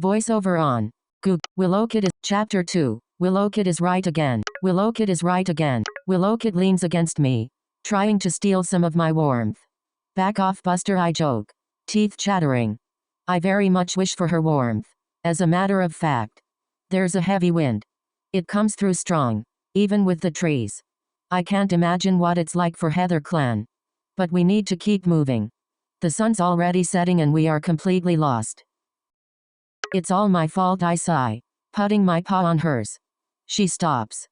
Voiceover on. Goog. Willowkit is. Chapter 2. Willowkit is right again. Willowkit is right again. Willowkit leans against me, trying to steal some of my warmth. Back off, Buster, I joke, teeth chattering. I very much wish for her warmth. As a matter of fact, there's a heavy wind. It comes through strong, even with the trees. I can't imagine what it's like for Heather Clan. But we need to keep moving. The sun's already setting and we are completely lost. It's all my fault, I sigh, putting my paw on hers. She stops.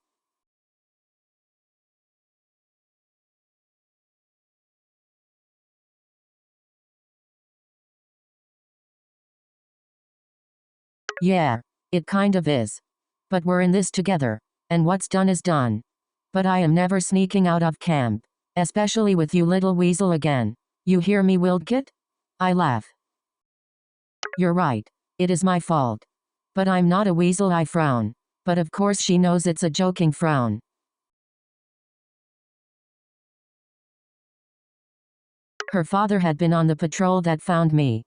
Yeah, it kind of is. But we're in this together, and what's done is done. But I am never sneaking out of camp, especially with you, little weasel, again. You hear me, Willowkit? I laugh. You're right. It is my fault. But I'm not a weasel, I frown. But of course she knows it's a joking frown. Her father had been on the patrol that found me.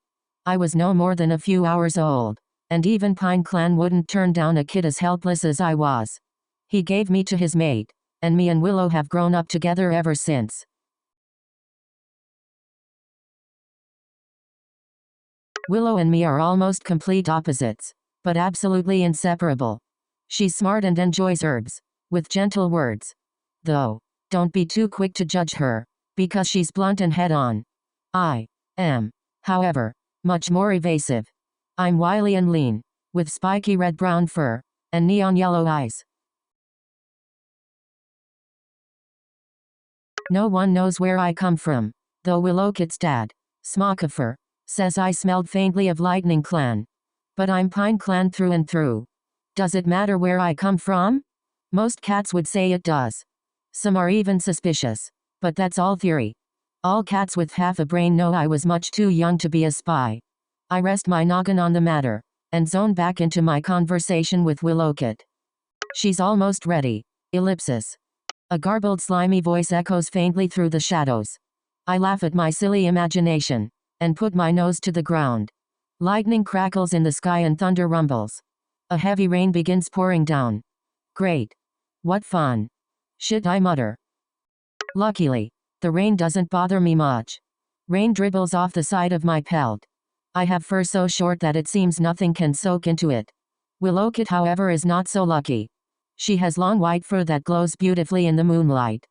I was no more than a few hours old, and even Pine Clan wouldn't turn down a kid as helpless as I was. He gave me to his mate, and me and Willow have grown up together ever since. Willow and me are almost complete opposites, but absolutely inseparable. She's smart and enjoys herbs, with gentle words. Though, don't be too quick to judge her, because she's blunt and head-on. I am, however, much more evasive. I'm wily and lean, with spiky red-brown fur, and neon yellow eyes. No one knows where I come from, though Willowkit's dad, Smockifer, says I smelled faintly of Lightning Clan. But I'm Pine Clan through and through. Does it matter where I come from? Most cats would say it does. Some are even suspicious. But that's all theory. All cats with half a brain know I was much too young to be a spy. I rest my noggin on the matter, and zone back into my conversation with Willowkit. She's almost ready. Ellipsis. A garbled slimy voice echoes faintly through the shadows. I laugh at my silly imagination, and put my nose to the ground. Lightning crackles in the sky and thunder rumbles. A heavy rain begins pouring down. Great. What fun. Shit, I mutter. Luckily, the rain doesn't bother me much. Rain dribbles off the side of my pelt. I have fur so short that it seems nothing can soak into it. Willowkit, however, is not so lucky. She has long white fur that glows beautifully in the moonlight.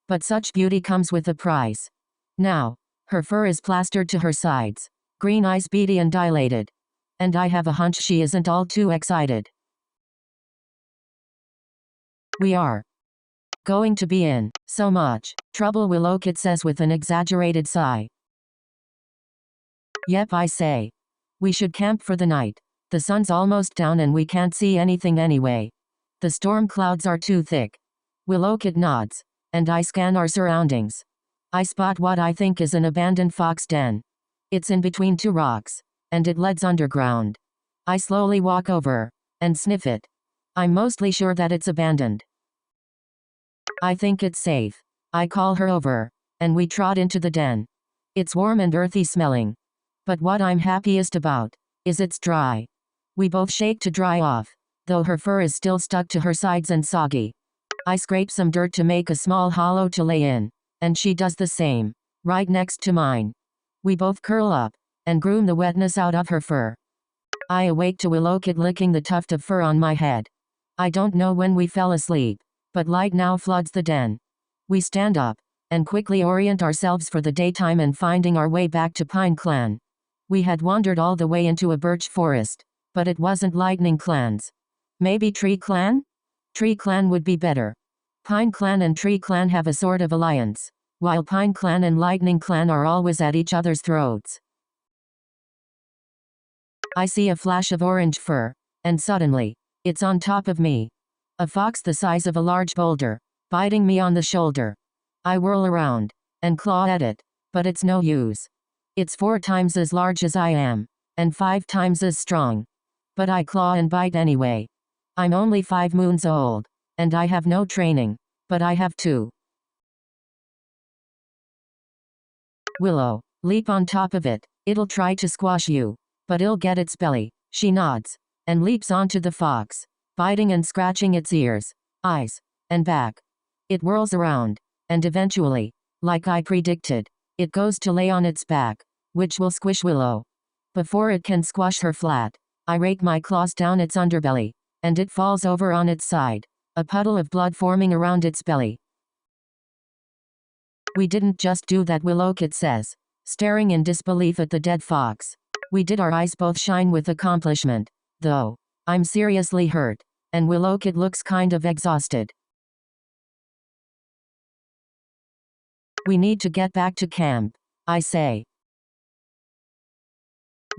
But such beauty comes with a price. Now, her fur is plastered to her sides, green eyes beady and dilated. And I have a hunch she isn't all too excited. We are going to be in so much trouble, Willowkit says with an exaggerated sigh. Yep, I say. We should camp for the night. The sun's almost down and we can't see anything anyway. The storm clouds are too thick. Willowkit nods, and I scan our surroundings. I spot what I think is an abandoned fox den. It's in between two rocks, and it leads underground. I slowly walk over, and sniff it. I'm mostly sure that it's abandoned. I think it's safe. I call her over, and we trot into the den. It's warm and earthy smelling. But what I'm happiest about is it's dry. We both shake to dry off, though her fur is still stuck to her sides and soggy. I scrape some dirt to make a small hollow to lay in, and she does the same, right next to mine. We both curl up, and groom the wetness out of her fur. I awake to Willowkit licking the tuft of fur on my head. I don't know when we fell asleep, but light now floods the den. We stand up, and quickly orient ourselves for the daytime and finding our way back to Pine Clan. We had wandered all the way into a birch forest, but it wasn't Lightning Clan's. Maybe Tree Clan? Tree Clan would be better. Pine Clan and Tree Clan have a sort of alliance, while Pine Clan and Lightning Clan are always at each other's throats. I see a flash of orange fur, and suddenly, it's on top of me. A fox the size of a large boulder, biting me on the shoulder. I whirl around, and claw at it, but it's no use. It's 4 times as large as I am, and 5 times as strong. But I claw and bite anyway. I'm only 5 moons old, and I have no training, but I have 2. Willow, leap on top of it. It'll try to squash you, but it'll get its belly. She nods, and leaps onto the fox, biting and scratching its ears, eyes, and back. It whirls around, and eventually, like I predicted, it goes to lay on its back, which will squish Willow. Before it can squash her flat, I rake my claws down its underbelly, and it falls over on its side, a puddle of blood forming around its belly. We didn't just do that, Willowkit says, staring in disbelief at the dead fox. We did. Our eyes both shine with accomplishment, though. I'm seriously hurt, and Willowkit looks kind of exhausted. We need to get back to camp, I say.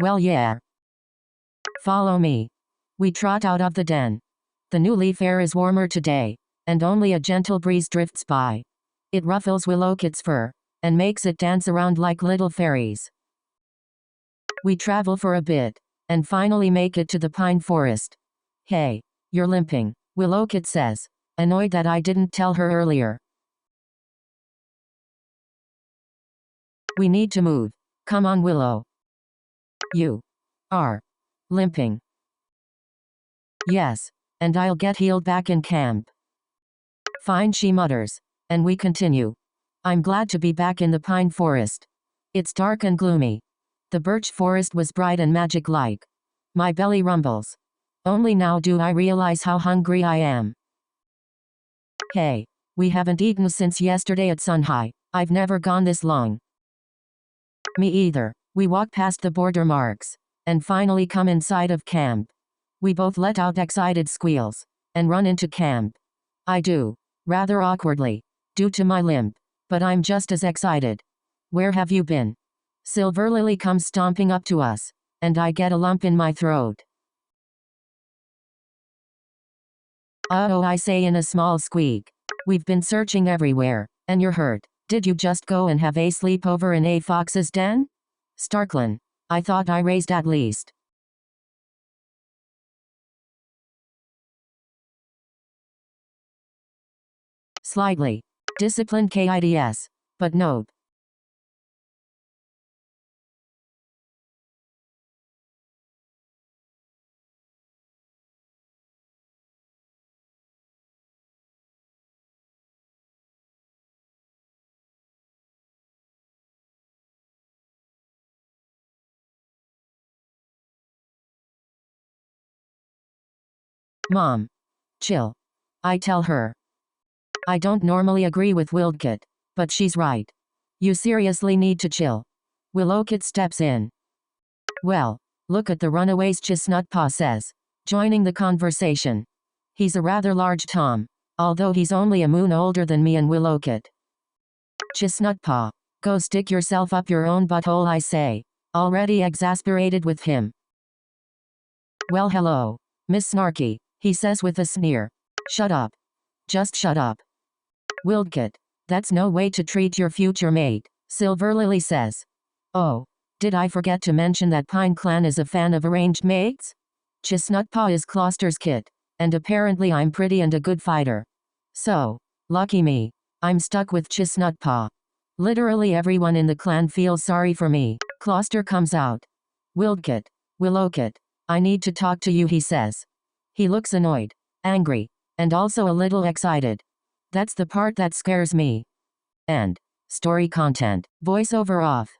Well, yeah. Follow me. We trot out of the den. The new leaf air is warmer today, and only a gentle breeze drifts by. It ruffles Willowkit's fur, and makes it dance around like little fairies. We travel for a bit, and finally make it to the pine forest. Hey, you're limping, Willowkit says, annoyed that I didn't tell her earlier. We need to move. Come on, Willow. You are limping. Yes, and I'll get healed back in camp. Fine, she mutters, and we continue. I'm glad to be back in the pine forest. It's dark and gloomy. The birch forest was bright and magic-like. My belly rumbles. Only now do I realize how hungry I am. Hey, we haven't eaten since yesterday at sunhigh. I've never gone this long. Me either. We walk past the border marks, and finally come inside of camp. We both let out excited squeals, and run into camp. I do, rather awkwardly, due to my limp, but I'm just as excited. Where have you been? Silverlily comes stomping up to us, and I get a lump in my throat. Uh-oh, I say in a small squeak. We've been searching everywhere, and you're hurt. Did you just go and have a sleepover in a fox's den? Starklin, I thought I raised at least. Slightly disciplined kids, but nope. Mom. Chill. I tell her. I don't normally agree with Willowkit, but she's right. You seriously need to chill. Willowkit steps in. Well, look at the runaways, Chestnutpaw says, joining the conversation. He's a rather large tom, although he's only a moon older than me and Willowkit. Chestnutpaw, go stick yourself up your own butthole, I say, already exasperated with him. Well, hello, Miss Snarky, he says with a sneer. Shut up. Just shut up. Willowkit, that's no way to treat your future mate, Silverlily says. Oh, did I forget to mention that Pine Clan is a fan of arranged mates? Chestnutpaw is Closter's kit, and apparently I'm pretty and a good fighter. So, lucky me, I'm stuck with Chestnutpaw. Literally everyone in the clan feels sorry for me. Closter comes out. Willowkit, I need to talk to you, he says. He looks annoyed, angry, and also a little excited. That's the part that scares me. End. Story content. Voiceover off.